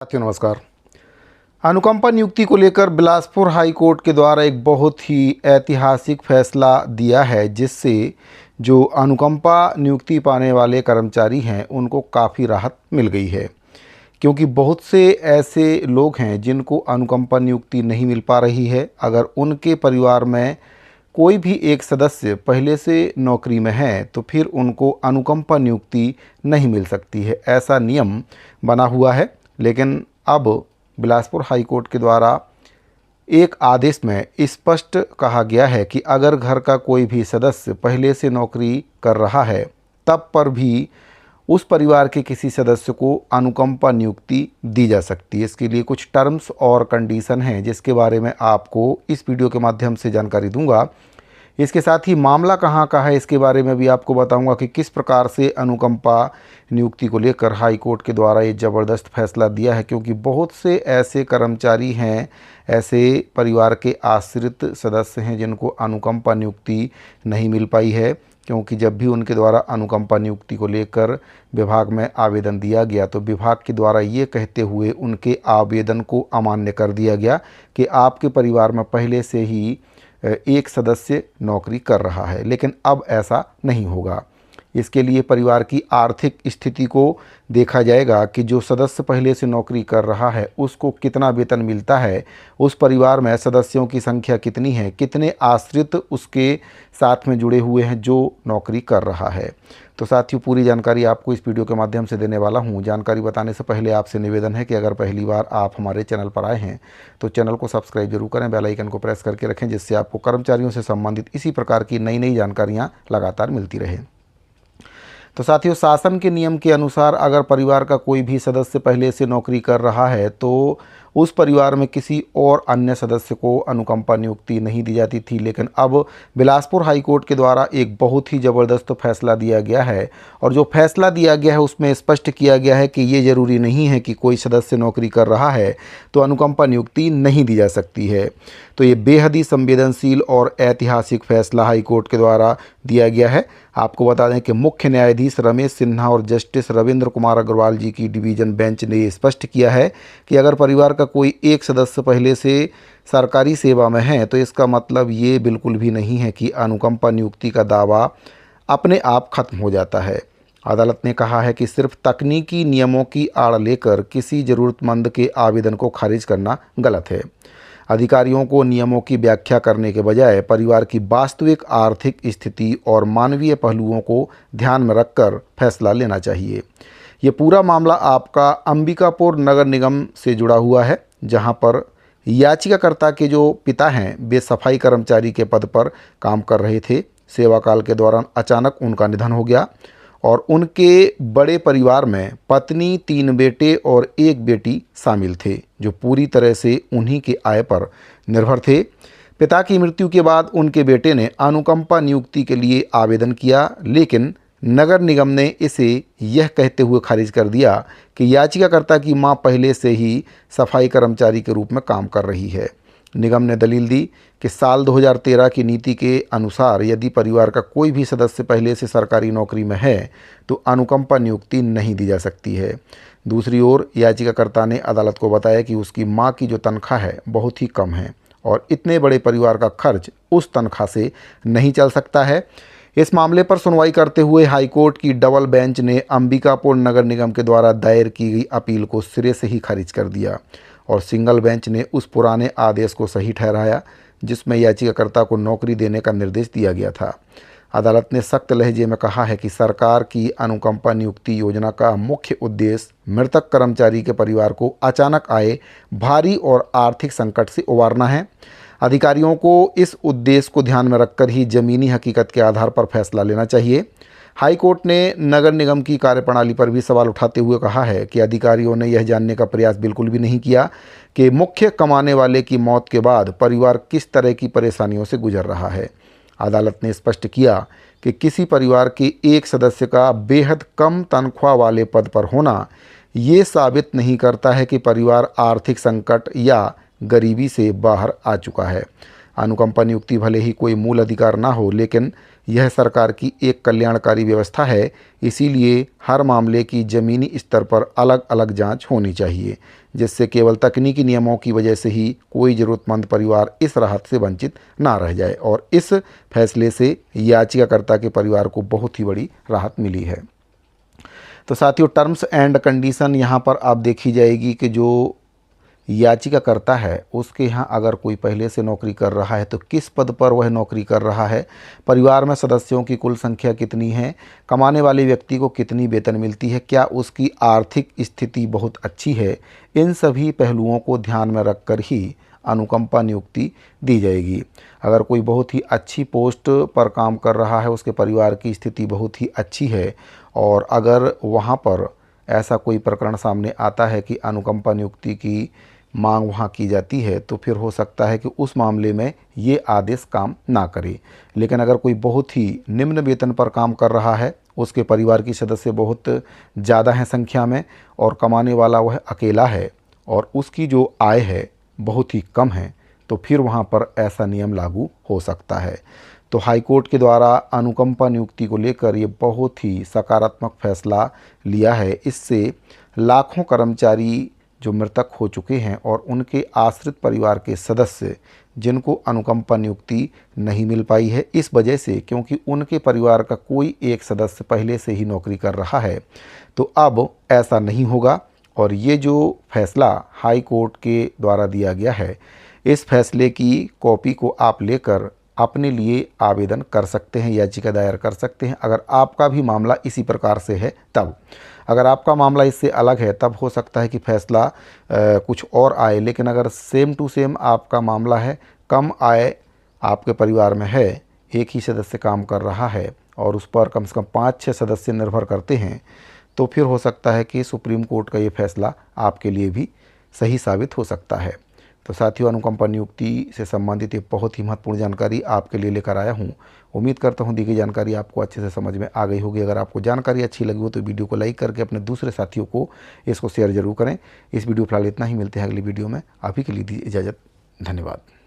साथियों नमस्कार। अनुकंपा नियुक्ति को लेकर बिलासपुर हाई कोर्ट के द्वारा एक बहुत ही ऐतिहासिक फैसला दिया है, जिससे जो अनुकंपा नियुक्ति पाने वाले कर्मचारी हैं उनको काफ़ी राहत मिल गई है। क्योंकि बहुत से ऐसे लोग हैं जिनको अनुकंपा नियुक्ति नहीं मिल पा रही है। अगर उनके परिवार में कोई भी एक सदस्य पहले से नौकरी में है तो फिर उनको अनुकंपा नियुक्ति नहीं मिल सकती है, ऐसा नियम बना हुआ है। लेकिन अब बिलासपुर हाई कोर्ट के द्वारा एक आदेश में स्पष्ट कहा गया है कि अगर घर का कोई भी सदस्य पहले से नौकरी कर रहा है तब पर भी उस परिवार के किसी सदस्य को अनुकंपा नियुक्ति दी जा सकती है। इसके लिए कुछ टर्म्स और कंडीशन हैं जिसके बारे में आपको इस वीडियो के माध्यम से जानकारी दूंगा। इसके साथ ही मामला कहाँ का है इसके बारे में भी आपको बताऊंगा कि किस प्रकार से अनुकंपा नियुक्ति को लेकर हाई कोर्ट के द्वारा ये ज़बरदस्त फैसला दिया है। क्योंकि बहुत से ऐसे कर्मचारी हैं, ऐसे परिवार के आश्रित सदस्य हैं जिनको अनुकंपा नियुक्ति नहीं मिल पाई है। क्योंकि जब भी उनके द्वारा अनुकंपा नियुक्ति को लेकर विभाग में आवेदन दिया गया तो विभाग के द्वारा ये कहते हुए उनके आवेदन को अमान्य कर दिया गया कि आपके परिवार में पहले से ही एक सदस्य नौकरी कर रहा है। लेकिन अब ऐसा नहीं होगा। इसके लिए परिवार की आर्थिक स्थिति को देखा जाएगा कि जो सदस्य पहले से नौकरी कर रहा है उसको कितना वेतन मिलता है, उस परिवार में सदस्यों की संख्या कितनी है, कितने आश्रित उसके साथ में जुड़े हुए हैं जो नौकरी कर रहा है। तो साथियों, पूरी जानकारी आपको इस वीडियो के माध्यम से देने वाला हूं। जानकारी बताने से पहले आपसे निवेदन है कि अगर पहली बार आप हमारे चैनल पर आए हैं तो चैनल को सब्सक्राइब जरूर करें, बेल आइकन को प्रेस करके रखें, जिससे आपको कर्मचारियों से संबंधित इसी प्रकार की नई नई जानकारियां लगातार मिलती रहे। तो साथियों, शासन के नियम के अनुसार अगर परिवार का कोई भी सदस्य पहले से नौकरी कर रहा है तो उस परिवार में किसी और अन्य सदस्य को अनुकंपा नियुक्ति नहीं दी जाती थी। लेकिन अब बिलासपुर हाई कोर्ट के द्वारा एक बहुत ही ज़बरदस्त फैसला दिया गया है। और जो फैसला दिया गया है उसमें स्पष्ट किया गया है कि ये ज़रूरी नहीं है कि कोई सदस्य नौकरी कर रहा है तो अनुकंपा नियुक्ति नहीं दी जा सकती है। तो ये बेहद ही संवेदनशील और ऐतिहासिक फैसला हाई कोर्ट के द्वारा दिया गया है। आपको बता दें कि मुख्य न्यायाधीश रमेश सिन्हा और जस्टिस रविंद्र कुमार अग्रवाल जी की डिवीज़न बेंच ने ये स्पष्ट किया है कि अगर परिवार का कोई एक सदस्य पहले से सरकारी सेवा में है तो इसका मतलब ये बिल्कुल भी नहीं है कि अनुकंपा नियुक्ति का दावा अपने आप खत्म हो जाता है। अदालत ने कहा है कि सिर्फ तकनीकी नियमों की आड़ लेकर किसी ज़रूरतमंद के आवेदन को खारिज करना गलत है। अधिकारियों को नियमों की व्याख्या करने के बजाय परिवार की वास्तविक आर्थिक स्थिति और मानवीय पहलुओं को ध्यान में रखकर फैसला लेना चाहिए। ये पूरा मामला आपका अंबिकापुर नगर निगम से जुड़ा हुआ है, जहां पर याचिकाकर्ता के जो पिता हैं वे सफाई कर्मचारी के पद पर काम कर रहे थे। सेवाकाल के दौरान अचानक उनका निधन हो गया और उनके बड़े परिवार में पत्नी, 3 बेटे और 1 बेटी शामिल थे जो पूरी तरह से उन्हीं के आय पर निर्भर थे। पिता की मृत्यु के बाद उनके बेटे ने अनुकंपा नियुक्ति के लिए आवेदन किया, लेकिन नगर निगम ने इसे यह कहते हुए खारिज कर दिया कि याचिकाकर्ता की मां पहले से ही सफाई कर्मचारी के रूप में काम कर रही है। निगम ने दलील दी कि साल 2013 की नीति के अनुसार यदि परिवार का कोई भी सदस्य पहले से सरकारी नौकरी में है तो अनुकंपा नियुक्ति नहीं दी जा सकती है। दूसरी ओर याचिकाकर्ता ने अदालत को बताया कि उसकी मां की जो तनख्वाह है बहुत ही कम है और इतने बड़े परिवार का खर्च उस तनख्वाह से नहीं चल सकता है। इस मामले पर सुनवाई करते हुए हाईकोर्ट की डबल बेंच ने अंबिकापुर नगर निगम के द्वारा दायर की गई अपील को सिरे से ही खारिज कर दिया और सिंगल बेंच ने उस पुराने आदेश को सही ठहराया जिसमें याचिकाकर्ता को नौकरी देने का निर्देश दिया गया था। अदालत ने सख्त लहजे में कहा है कि सरकार की अनुकंपा नियुक्ति योजना का मुख्य उद्देश्य मृतक कर्मचारी के परिवार को अचानक आए भारी और आर्थिक संकट से उबारना है। अधिकारियों को इस उद्देश्य को ध्यान में रखकर ही ज़मीनी हकीकत के आधार पर फैसला लेना चाहिए। हाई कोर्ट ने नगर निगम की कार्यप्रणाली पर भी सवाल उठाते हुए कहा है कि अधिकारियों ने यह जानने का प्रयास बिल्कुल भी नहीं किया कि मुख्य कमाने वाले की मौत के बाद परिवार किस तरह की परेशानियों से गुजर रहा है। अदालत ने स्पष्ट किया कि किसी परिवार के एक सदस्य का बेहद कम तनख्वाह वाले पद पर होना ये साबित नहीं करता है कि परिवार आर्थिक संकट या गरीबी से बाहर आ चुका है। अनुकंपा नियुक्ति भले ही कोई मूल अधिकार ना हो, लेकिन यह सरकार की एक कल्याणकारी व्यवस्था है, इसीलिए हर मामले की ज़मीनी स्तर पर अलग अलग जांच होनी चाहिए, जिससे केवल तकनीकी नियमों की वजह से ही कोई ज़रूरतमंद परिवार इस राहत से वंचित ना रह जाए। और इस फैसले से याचिकाकर्ता के परिवार को बहुत ही बड़ी राहत मिली है। तो साथियों, टर्म्स एंड कंडीशन यहाँ पर आप देखी जाएगी कि जो याचिकाकर्ता है उसके यहाँ अगर कोई पहले से नौकरी कर रहा है तो किस पद पर वह नौकरी कर रहा है, परिवार में सदस्यों की कुल संख्या कितनी है, कमाने वाले व्यक्ति को कितनी वेतन मिलती है, क्या उसकी आर्थिक स्थिति बहुत अच्छी है, इन सभी पहलुओं को ध्यान में रखकर ही अनुकंपा नियुक्ति दी जाएगी। अगर कोई बहुत ही अच्छी पोस्ट पर काम कर रहा है, उसके परिवार की स्थिति बहुत ही अच्छी है और अगर वहाँ पर ऐसा कोई प्रकरण सामने आता है कि अनुकंपा नियुक्ति की मांग वहाँ की जाती है, तो फिर हो सकता है कि उस मामले में ये आदेश काम ना करे। लेकिन अगर कोई बहुत ही निम्न वेतन पर काम कर रहा है, उसके परिवार की सदस्य बहुत ज़्यादा हैं संख्या में और कमाने वाला वह अकेला है और उसकी जो आय है बहुत ही कम है, तो फिर वहाँ पर ऐसा नियम लागू हो सकता है। तो हाईकोर्ट के द्वारा अनुकंपा नियुक्ति को लेकर ये बहुत ही सकारात्मक फैसला लिया है। इससे लाखों कर्मचारी जो मृतक हो चुके हैं और उनके आश्रित परिवार के सदस्य जिनको अनुकंपा नियुक्ति नहीं मिल पाई है इस वजह से, क्योंकि उनके परिवार का कोई एक सदस्य पहले से ही नौकरी कर रहा है, तो अब ऐसा नहीं होगा। और ये जो फैसला हाई कोर्ट के द्वारा दिया गया है, इस फैसले की कॉपी को आप लेकर अपने लिए आवेदन कर सकते हैं, याचिका दायर कर सकते हैं अगर आपका भी मामला इसी प्रकार से है तब। अगर आपका मामला इससे अलग है तब हो सकता है कि फैसला कुछ और आए, लेकिन अगर सेम टू सेम आपका मामला है, कम आय आपके परिवार में है, एक ही सदस्य काम कर रहा है और उस पर कम से कम 5-6 सदस्य निर्भर करते हैं, तो फिर हो सकता है कि सुप्रीम कोर्ट का ये फैसला आपके लिए भी सही साबित हो सकता है। तो साथियों, अनुकंपा नियुक्ति से संबंधित ये बहुत ही महत्वपूर्ण जानकारी आपके लिए लेकर आया हूँ। उम्मीद करता हूँ दी गई जानकारी आपको अच्छे से समझ में आ गई होगी। अगर आपको जानकारी अच्छी लगी हो तो वीडियो को लाइक करके अपने दूसरे साथियों को इसको शेयर जरूर करें। इस वीडियो फिलहाल इतना ही, मिलते हैं अगली वीडियो में। अभी के लिए दी इजाज़त, धन्यवाद।